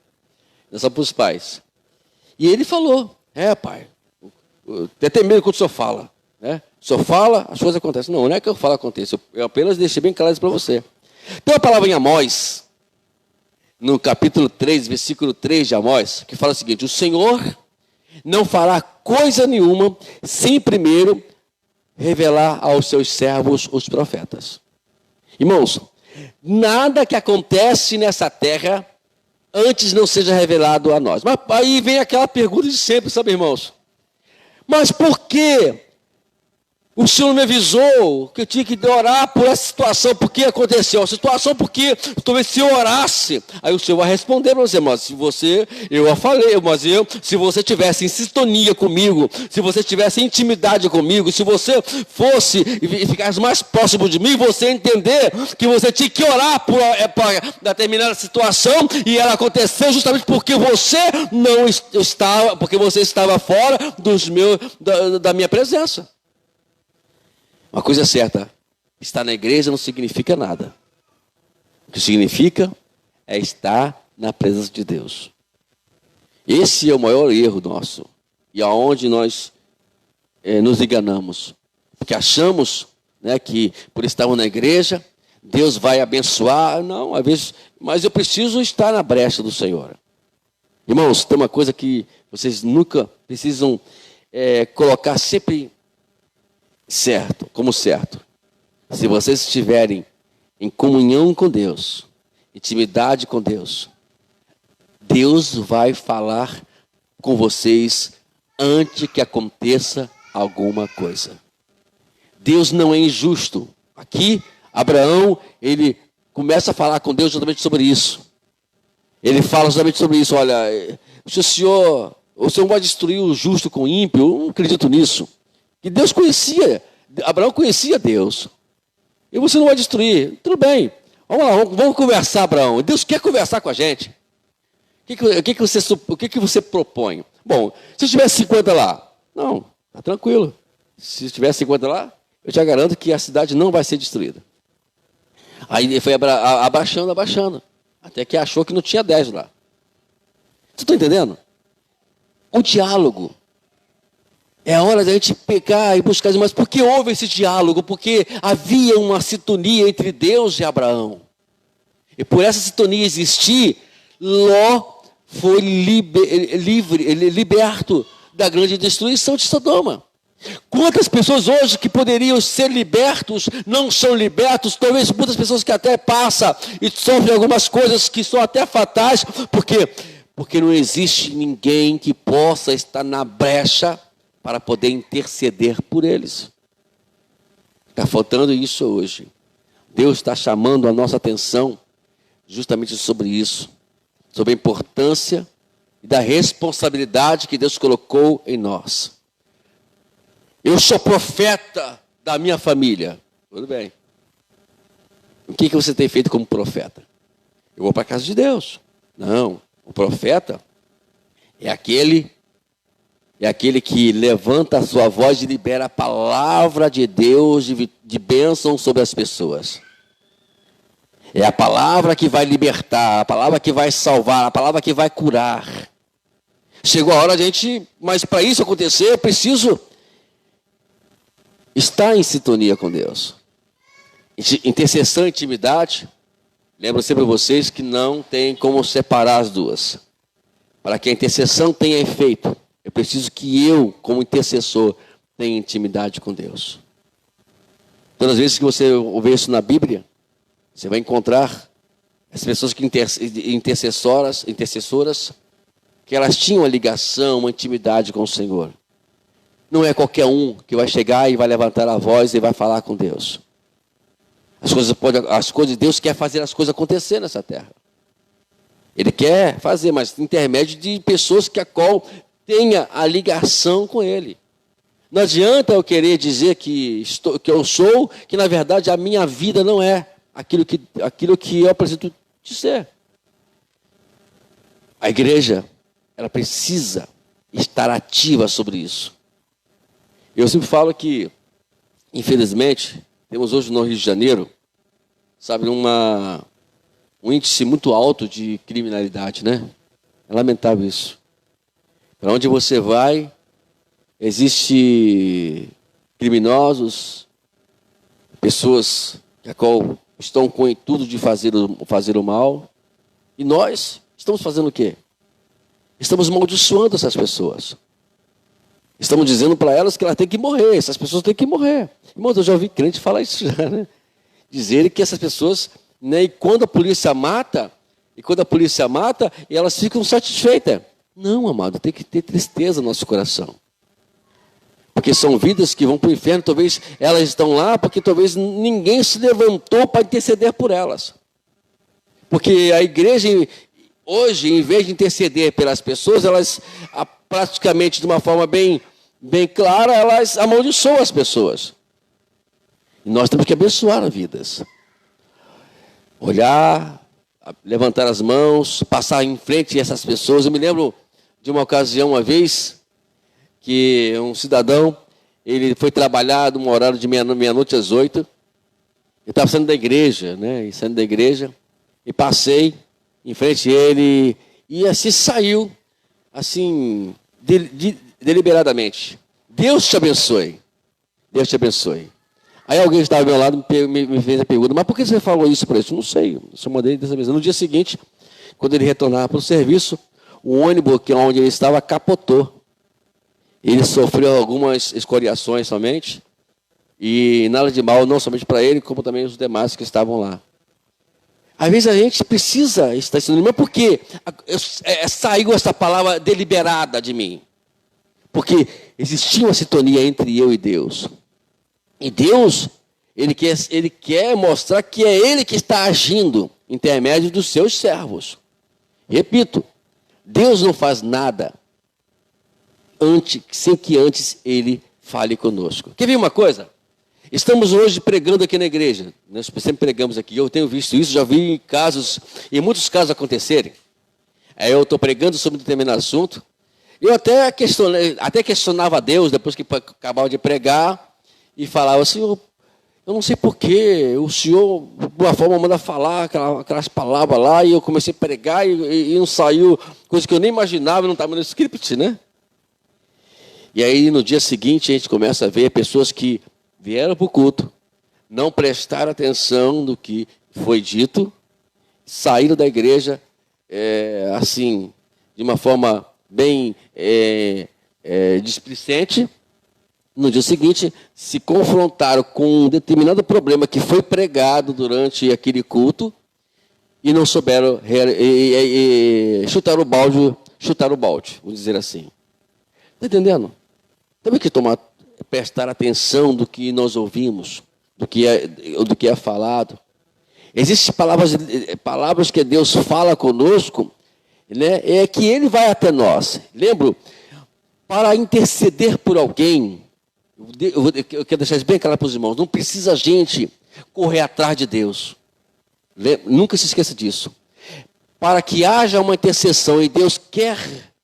Ainda só para os pais. E ele falou, pai, até tem medo quando o senhor fala. Né? O senhor fala, as coisas acontecem. Não é que eu falo acontece, eu apenas deixei bem claro isso para você. Tem uma palavra em Amós, no capítulo 3, versículo 3 de Amós, que fala o seguinte, o Senhor não fará coisa nenhuma sem primeiro revelar aos seus servos os profetas. Irmãos, nada que acontece nessa terra antes não seja revelado a nós. Mas aí vem aquela pergunta de sempre, sabe, irmãos? Mas por que o Senhor me avisou que eu tinha que orar por essa situação? Por que aconteceu a situação? Porque talvez se eu orasse, aí o Senhor vai responder para você, mas se você tivesse em sintonia comigo, se você tivesse intimidade comigo, se você fosse e ficasse mais próximo de mim, você entender que você tinha que orar por determinada situação, e ela aconteceu justamente porque você não estava, porque você estava fora da minha presença. Uma coisa é certa, estar na igreja não significa nada. O que significa é estar na presença de Deus. Esse é o maior erro nosso. E aonde nós nos enganamos. Porque achamos, né, que por estarmos na igreja, Deus vai abençoar. Não, às vezes, mas eu preciso estar na brecha do Senhor. Irmãos, tem uma coisa que vocês nunca precisam colocar sempre como certo. Se vocês estiverem em comunhão com Deus, intimidade com Deus, Deus vai falar com vocês antes que aconteça alguma coisa. Deus não é injusto. Aqui, Abraão, ele começa a falar com Deus justamente sobre isso. Ele fala justamente sobre isso. Olha, o Senhor não vai destruir o justo com o ímpio. Eu não acredito nisso. Que Deus conhecia, Abraão conhecia Deus. E você não vai destruir. Tudo bem. Vamos lá, vamos conversar, Abraão. Deus quer conversar com a gente. O que você propõe? Bom, se tivesse 50 lá, não, está tranquilo. Se tivesse 50 lá, eu te garanto que a cidade não vai ser destruída. Aí ele foi abaixando, até que achou que não tinha 10 lá. Você está entendendo? O diálogo. É a hora da gente pegar e buscar, mas por que houve esse diálogo? Porque havia uma sintonia entre Deus e Abraão. E por essa sintonia existir, Ló foi liberto da grande destruição de Sodoma. Quantas pessoas hoje que poderiam ser libertos, não são libertos? Talvez muitas pessoas que até passam e sofrem algumas coisas que são até fatais. Por quê? Porque não existe ninguém que possa estar na brecha para poder interceder por eles. Está faltando isso hoje. Deus está chamando a nossa atenção justamente sobre isso, sobre a importância e da responsabilidade que Deus colocou em nós. Eu sou profeta da minha família. Tudo bem. O que você tem feito como profeta? Eu vou para a casa de Deus. Não, o profeta é aquele que levanta a sua voz e libera a palavra de Deus de bênção sobre as pessoas. É a palavra que vai libertar, a palavra que vai salvar, a palavra que vai curar. Chegou a hora de a gente, mas para isso acontecer, eu preciso estar em sintonia com Deus. Intercessão e intimidade, lembro sempre vocês que não tem como separar as duas. Para que a intercessão tenha efeito, eu preciso que eu, como intercessor, tenha intimidade com Deus. Todas as vezes que você ouvir isso na Bíblia, você vai encontrar as pessoas que intercessoras, que elas tinham uma ligação, uma intimidade com o Senhor. Não é qualquer um que vai chegar e vai levantar a voz e vai falar com Deus. Deus quer fazer as coisas acontecer nessa terra. Ele quer fazer, mas intermédio de pessoas que a qual tenha a ligação com Ele. Não adianta eu querer dizer que eu sou, que na verdade a minha vida não é aquilo que eu apresento de ser. A igreja, ela precisa estar ativa sobre isso. Eu sempre falo que, infelizmente, temos hoje no Rio de Janeiro, sabe, um índice muito alto de criminalidade, né? É lamentável isso. Para onde você vai, existe criminosos, pessoas que estão com o intuito de fazer o mal. E nós estamos fazendo o quê? Estamos amaldiçoando essas pessoas. Estamos dizendo para elas que elas têm que morrer, essas pessoas têm que morrer. Irmãos, eu já ouvi crente falar isso já, né? Dizer que essas pessoas, né, e quando a polícia mata, elas ficam satisfeitas. Não, amado, tem que ter tristeza no nosso coração. Porque são vidas que vão para o inferno, talvez elas estão lá porque talvez ninguém se levantou para interceder por elas. Porque a igreja, hoje, em vez de interceder pelas pessoas, elas praticamente de uma forma bem clara, elas amaldiçoam as pessoas. E nós temos que abençoar as vidas. Olhar, levantar as mãos, passar em frente a essas pessoas. Eu me lembro de uma ocasião, uma vez, que um cidadão, ele foi trabalhar num horário de meia-noite às 8. Eu estava saindo da igreja, né? E passei em frente a ele e assim saiu, assim, deliberadamente. Deus te abençoe. Deus te abençoe. Aí alguém que estava ao meu lado me fez a pergunta, mas por que você falou isso para ele? Eu não sei, eu só mandei dessa vez. No dia seguinte, quando ele retornava para o serviço, o ônibus que onde ele estava capotou. Ele sofreu algumas escoriações somente, e nada de mal, não somente para ele, como também os demais que estavam lá. Às vezes a gente precisa estar ensinando, mas por que saiu essa palavra deliberada de mim? Porque existia uma sintonia entre eu e Deus. E Deus, Ele quer mostrar que é Ele que está agindo, intermédio dos seus servos. Repito, Deus não faz nada sem que antes Ele fale conosco. Quer ver uma coisa? Estamos hoje pregando aqui na igreja. Nós sempre pregamos aqui. Eu tenho visto isso, já vi em muitos casos acontecerem. Aí eu estou pregando sobre um determinado assunto. Eu até questionava a Deus depois que acabava de pregar e falava, Senhor, eu não sei porquê, o Senhor, de uma forma, manda falar aquelas palavras lá, e eu comecei a pregar e não saiu, coisa que eu nem imaginava, não estava no script, né? E aí, no dia seguinte, a gente começa a ver pessoas que vieram para o culto, não prestaram atenção no que foi dito, saíram da igreja, assim, de uma forma bem displicente. No dia seguinte, se confrontaram com um determinado problema que foi pregado durante aquele culto e não souberam chutar o balde, vamos dizer assim. Está entendendo? Temos que prestar atenção do que nós ouvimos, do que é falado. Existem palavras que Deus fala conosco, né? É que Ele vai até nós. Lembro, para interceder por alguém, eu quero deixar isso bem claro para os irmãos, não precisa a gente correr atrás de Deus. Nunca se esqueça disso. Para que haja uma intercessão e Deus quer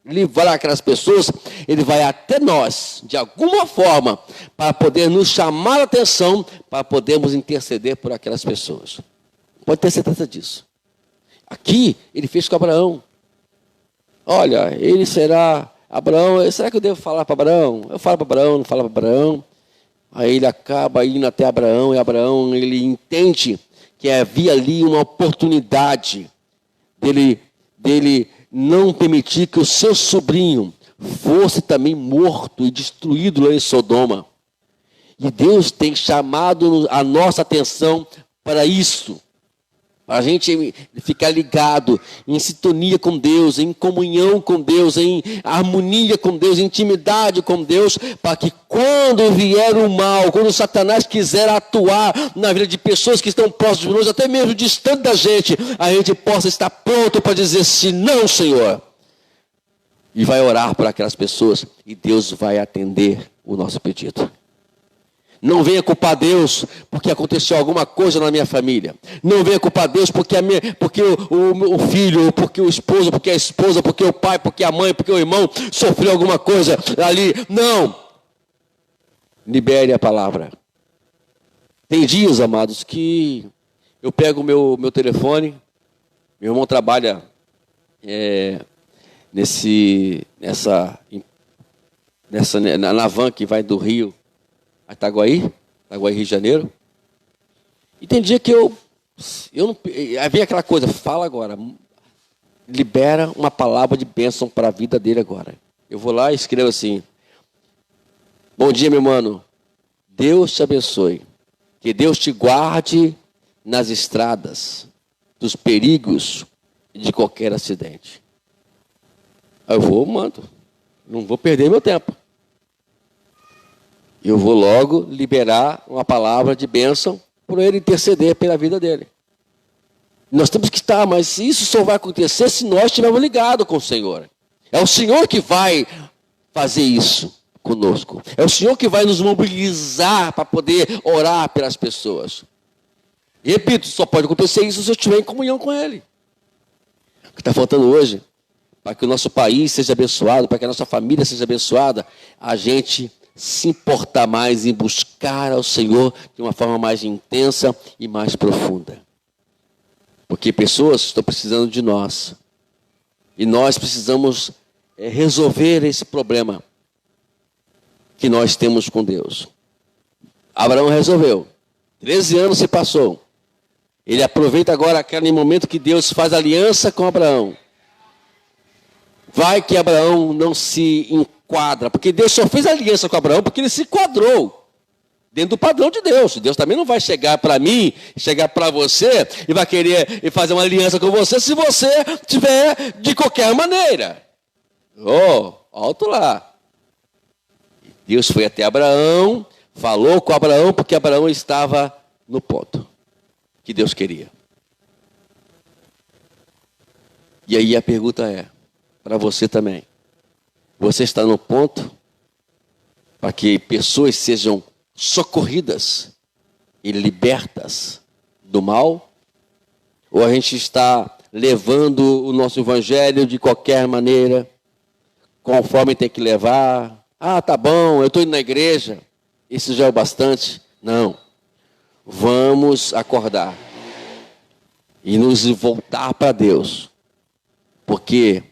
livrar aquelas pessoas, Ele vai até nós, de alguma forma, para poder nos chamar a atenção, para podermos interceder por aquelas pessoas. Pode ter certeza disso. Aqui, Ele fez com Abraão. Olha, ele será... Abraão, será que eu devo falar para Abraão? Eu falo para Abraão, não falo para Abraão. Aí ele acaba indo até Abraão, e Abraão, ele entende que havia ali uma oportunidade dele não permitir que o seu sobrinho fosse também morto e destruído lá em Sodoma. E Deus tem chamado a nossa atenção para isso. Para a gente ficar ligado, em sintonia com Deus, em comunhão com Deus, em harmonia com Deus, em intimidade com Deus, para que quando vier o mal, quando Satanás quiser atuar na vida de pessoas que estão próximas de nós, até mesmo distante da gente, a gente possa estar pronto para dizer sim, não, Senhor. E vai orar por aquelas pessoas e Deus vai atender o nosso pedido. Não venha culpar Deus porque aconteceu alguma coisa na minha família. Não venha culpar Deus porque o filho, porque o esposo, porque a esposa, porque o pai, porque a mãe, porque o irmão sofreu alguma coisa ali. Não. Libere a palavra. Tem dias, amados, que eu pego o meu telefone. Meu irmão trabalha na van que vai do Rio a Itaguaí, Rio de Janeiro. E tem dia que eu não... Aí vem aquela coisa, fala agora. Libera uma palavra de bênção para a vida dele agora. Eu vou lá e escrevo assim: bom dia, meu mano. Deus te abençoe. Que Deus te guarde nas estradas, dos perigos e de qualquer acidente. Aí eu vou, mando. Não vou perder meu tempo. Eu vou logo liberar uma palavra de bênção por ele interceder pela vida dele. Nós temos que estar, mas isso só vai acontecer se nós estivermos ligados com o Senhor. É o Senhor que vai fazer isso conosco. É o Senhor que vai nos mobilizar para poder orar pelas pessoas. E repito, só pode acontecer isso se eu estiver em comunhão com Ele. O que está faltando hoje, para que o nosso país seja abençoado, para que a nossa família seja abençoada, a gente se importar mais em buscar ao Senhor de uma forma mais intensa e mais profunda. Porque pessoas estão precisando de nós. E nós precisamos resolver esse problema que nós temos com Deus. Abraão resolveu. 13 anos se passou. Ele aproveita agora aquele momento que Deus faz aliança com Abraão. Vai que Abraão não se enquadra, porque Deus só fez aliança com Abraão porque ele se enquadrou dentro do padrão de Deus. Deus também não vai chegar para mim, chegar para você e vai querer fazer uma aliança com você se você tiver de qualquer maneira. Alto lá. Deus foi até Abraão, falou com Abraão porque Abraão estava no ponto que Deus queria. E aí a pergunta é, para você também, você está no ponto para que pessoas sejam socorridas e libertas do mal? Ou a gente está levando o nosso evangelho de qualquer maneira, conforme tem que levar? Ah, tá bom, eu estou indo na igreja, isso já é o bastante. Não, vamos acordar e nos voltar para Deus, porque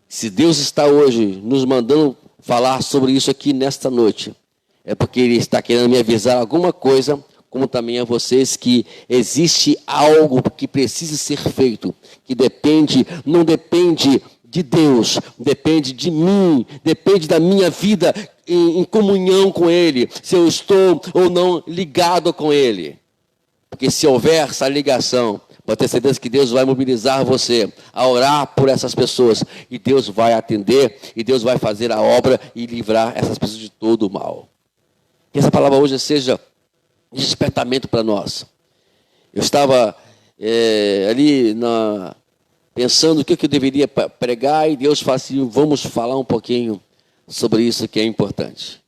se Deus está hoje nos mandando falar sobre isso aqui nesta noite, é porque Ele está querendo me avisar alguma coisa, como também a vocês, que existe algo que precisa ser feito, que não depende de Deus, depende de mim, depende da minha vida em comunhão com Ele, se eu estou ou não ligado com Ele. Porque se houver essa ligação, pode ter certeza que Deus vai mobilizar você a orar por essas pessoas. E Deus vai atender, e Deus vai fazer a obra e livrar essas pessoas de todo o mal. Que essa palavra hoje seja de despertamento para nós. Eu estava pensando o que eu deveria pregar, e Deus falou assim, vamos falar um pouquinho sobre isso que é importante.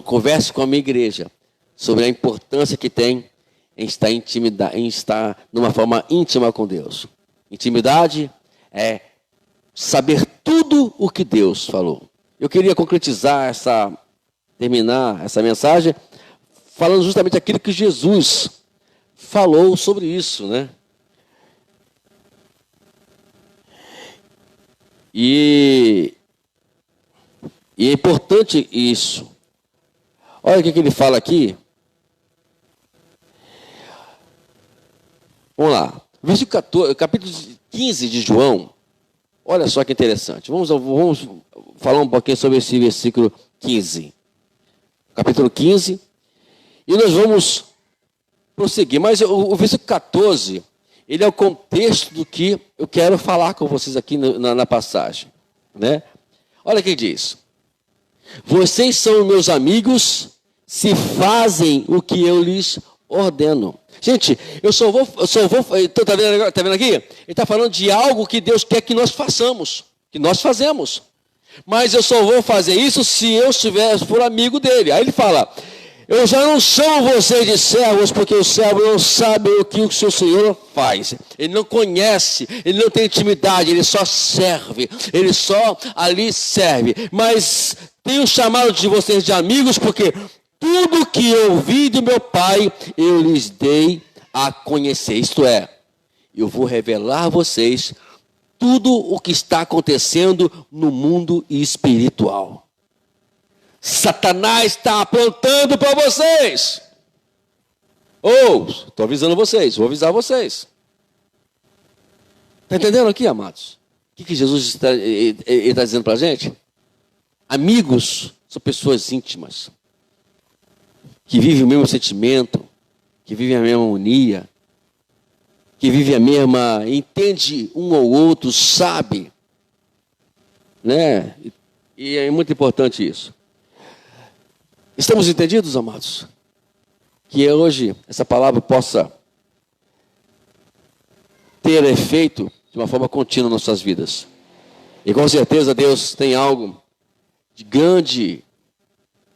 Converse com a minha igreja sobre a importância que tem em estar numa forma íntima com Deus. Intimidade é saber tudo o que Deus falou. Eu queria terminar essa mensagem falando justamente aquilo que Jesus falou sobre isso, né? E é importante isso. Olha o que ele fala aqui. Vamos lá. Versículo 14, capítulo 15 de João. Olha só que interessante. Vamos falar um pouquinho sobre esse versículo 15. Capítulo 15. E nós vamos prosseguir. Mas o versículo 14, ele é o contexto do que eu quero falar com vocês aqui na passagem. Né? Olha o que diz. Vocês são meus amigos se fazem o que eu lhes ordeno. Gente, eu só vou tá vendo aqui? Ele está falando de algo que Deus quer que nós façamos, que nós fazemos. Mas eu só vou fazer isso se eu for amigo dele. Aí ele fala, eu já não chamo vocês de servos, porque o servo não sabe o que o seu Senhor faz. Ele não conhece, ele não tem intimidade, ele só serve, ele só ali serve. Mas tenho chamado de vocês de amigos, porque tudo que eu ouvi do meu Pai, eu lhes dei a conhecer. Isto é, eu vou revelar a vocês tudo o que está acontecendo no mundo espiritual. Satanás está apontando para vocês. Estou avisando vocês, vou avisar vocês. Está entendendo aqui, amados? O que Jesus está dizendo para a gente? Amigos são pessoas íntimas, que vivem o mesmo sentimento, que vivem a mesma harmonia, que vivem a mesma, entende um ao outro, sabe, né? E é muito importante isso. Estamos entendidos, amados? Que hoje essa palavra possa ter efeito de uma forma contínua nas nossas vidas. E com certeza Deus tem algo de grande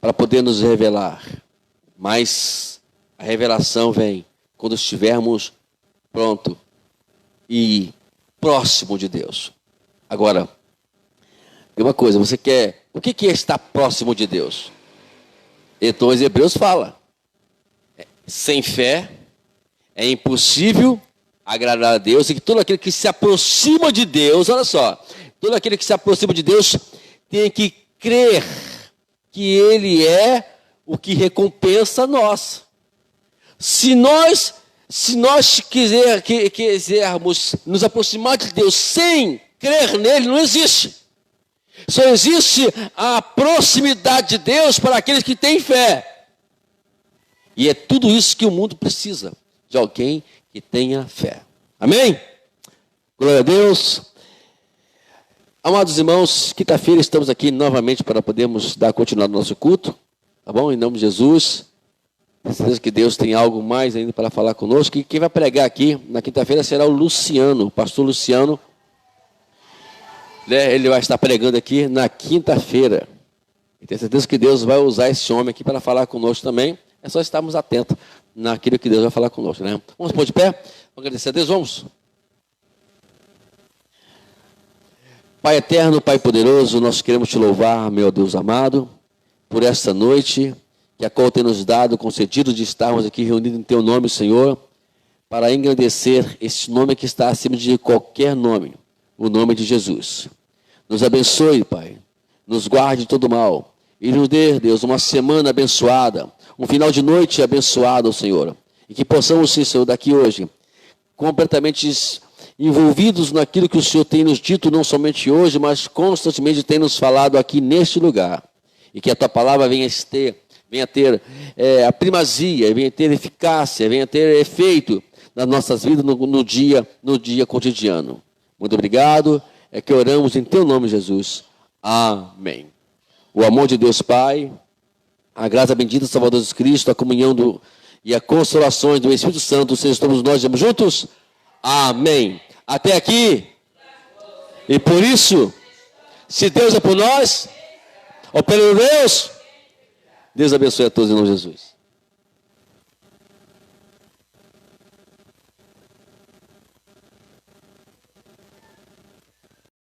para poder nos revelar. Mas a revelação vem quando estivermos pronto e próximo de Deus. Agora, uma coisa, você quer... O que é estar próximo de Deus? Então, os Hebreus fala. Sem fé é impossível agradar a Deus, e que todo aquele que se aproxima de Deus, olha só, todo aquele que se aproxima de Deus tem que crer que Ele é o que recompensa nós. Se nós quisermos nos aproximar de Deus sem crer nele, não existe. Só existe a proximidade de Deus para aqueles que têm fé. E é tudo isso que o mundo precisa, de alguém que tenha fé. Amém? Glória a Deus. Amados irmãos, quinta-feira estamos aqui novamente para podermos dar continuidade ao nosso culto. Tá bom? Em nome de Jesus. Tenho certeza que Deus tem algo mais ainda para falar conosco. E quem vai pregar aqui na quinta-feira será o Luciano, o pastor Luciano. Ele vai estar pregando aqui na quinta-feira. E tenho certeza que Deus vai usar esse homem aqui para falar conosco também. É só estarmos atentos naquilo que Deus vai falar conosco, né? Vamos pôr de pé? Vamos agradecer a Deus, vamos? Pai eterno, Pai poderoso, nós queremos te louvar, meu Deus amado, por esta noite, que a qual tem nos dado, concedido de estarmos aqui reunidos em teu nome, Senhor, para engrandecer esse nome que está acima de qualquer nome, o nome de Jesus. Nos abençoe, Pai, nos guarde de todo mal, e nos dê, Deus, uma semana abençoada, um final de noite abençoado, Senhor, e que possamos, sim, Senhor, daqui hoje, completamente envolvidos naquilo que o Senhor tem nos dito, não somente hoje, mas constantemente tem nos falado aqui neste lugar, e que a tua palavra venha ter a primazia, venha ter eficácia, venha ter efeito nas nossas vidas no dia cotidiano. Muito obrigado, é que oramos em teu nome, Jesus. Amém. O amor de Deus Pai, a graça bendita do Salvador Jesus Cristo, a comunhão e a consolação do Espírito Santo, sejam todos nós juntos. Amém. Até aqui. E por isso, se Deus é por nós, ou pelo Deus, Deus abençoe a todos em nome de Jesus.